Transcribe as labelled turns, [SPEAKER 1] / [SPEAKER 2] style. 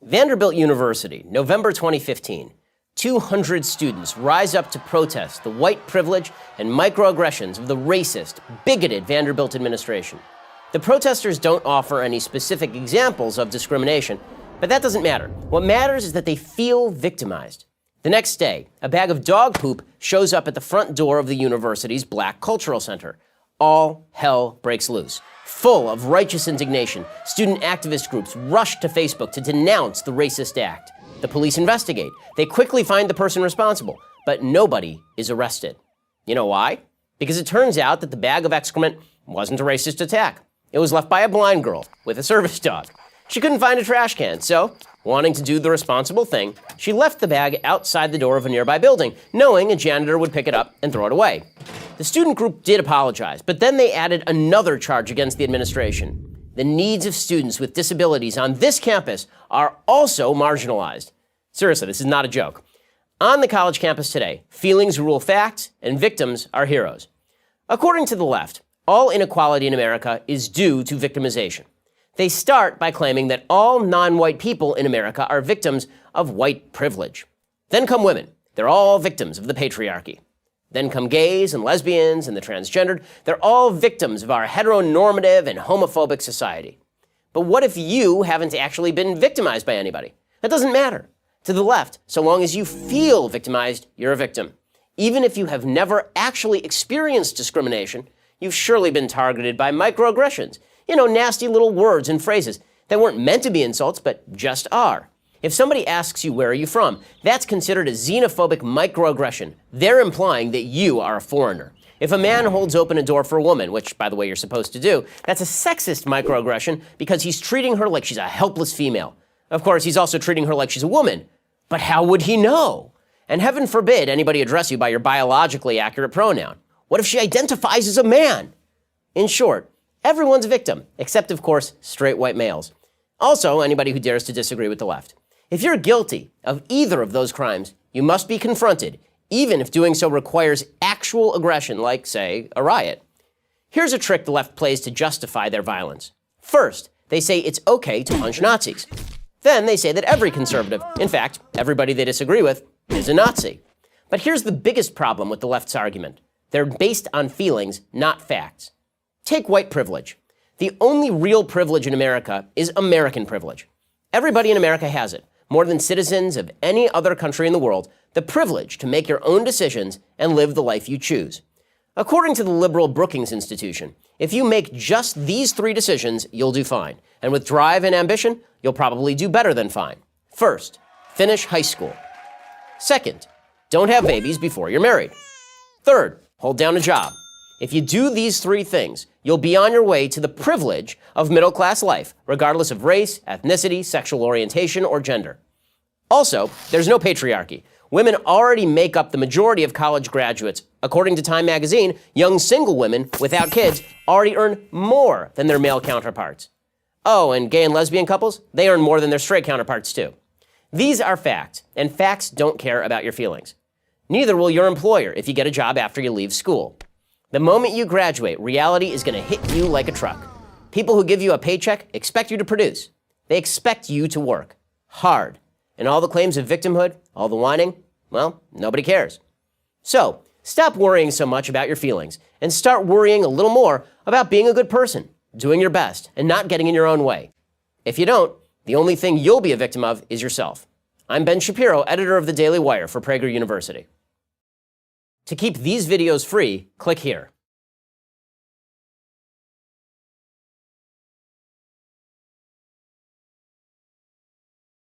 [SPEAKER 1] Vanderbilt University, November 2015. 200 students rise up to protest the white privilege and microaggressions of the racist, bigoted Vanderbilt administration. The protesters don't offer any specific examples of discrimination, but that doesn't matter. What matters is that they feel victimized. The next day, a bag of dog poop shows up at the front door of the university's Black Cultural Center. All hell breaks loose. Full of righteous indignation, student activist groups rush to Facebook to denounce the racist act. The police investigate. They quickly find the person responsible, but nobody is arrested. You know why? Because it turns out that the bag of excrement wasn't a racist attack. It was left by a blind girl with a service dog. She couldn't find a trash can, so, wanting to do the responsible thing, she left the bag outside the door of a nearby building, knowing a janitor would pick it up and throw it away. The student group did apologize, but then they added another charge against the administration. The needs of students with disabilities on this campus are also marginalized. Seriously, this is not a joke. On the college campus today, feelings rule facts and victims are heroes. According to the left, all inequality in America is due to victimization. They start by claiming that all non-white people in America are victims of white privilege. Then come women. They're all victims of the patriarchy. Then come gays and lesbians and the transgendered. They're all victims of our heteronormative and homophobic society. But what if you haven't actually been victimized by anybody? That doesn't matter. To the left, so long as you feel victimized, you're a victim. Even if you have never actually experienced discrimination, you've surely been targeted by microaggressions. You know, nasty little words and phrases that weren't meant to be insults, but just are. If somebody asks you, where are you from, that's considered a xenophobic microaggression. They're implying that you are a foreigner. If a man holds open a door for a woman, which, by the way, you're supposed to do, that's a sexist microaggression because he's treating her like she's a helpless female. Of course, he's also treating her like she's a woman. But how would he know? And heaven forbid anybody address you by your biologically accurate pronoun. What if she identifies as a man? In short, everyone's a victim, except, of course, straight white males. Also, anybody who dares to disagree with the left. If you're guilty of either of those crimes, you must be confronted, even if doing so requires actual aggression, like, say, a riot. Here's a trick the left plays to justify their violence. First, they say it's okay to punch Nazis. Then they say that every conservative, in fact, everybody they disagree with, is a Nazi. But here's the biggest problem with the left's argument. They're based on feelings, not facts. Take white privilege. The only real privilege in America is American privilege. Everybody in America has it. More than citizens of any other country in the world, the privilege to make your own decisions and live the life you choose. According to the liberal Brookings Institution, if you make just these 3 decisions, you'll do fine. And with drive and ambition, you'll probably do better than fine. First, finish high school. Second, don't have babies before you're married. Third, hold down a job. If you do these 3 things, you'll be on your way to the privilege of middle-class life, regardless of race, ethnicity, sexual orientation, or gender. Also, there's no patriarchy. Women already make up the majority of college graduates. According to Time magazine, young single women without kids already earn more than their male counterparts. Oh, and gay and lesbian couples, they earn more than their straight counterparts too. These are facts, and facts don't care about your feelings. Neither will your employer if you get a job after you leave school. The moment you graduate, reality is going to hit you like a truck. People who give you a paycheck expect you to produce. They expect you to work hard. And all the claims of victimhood, all the whining, well, nobody cares. So, stop worrying so much about your feelings and start worrying a little more about being a good person, doing your best, and not getting in your own way. If you don't, the only thing you'll be a victim of is yourself. I'm Ben Shapiro, editor of the Daily Wire for Prager University. To keep these videos free, click here.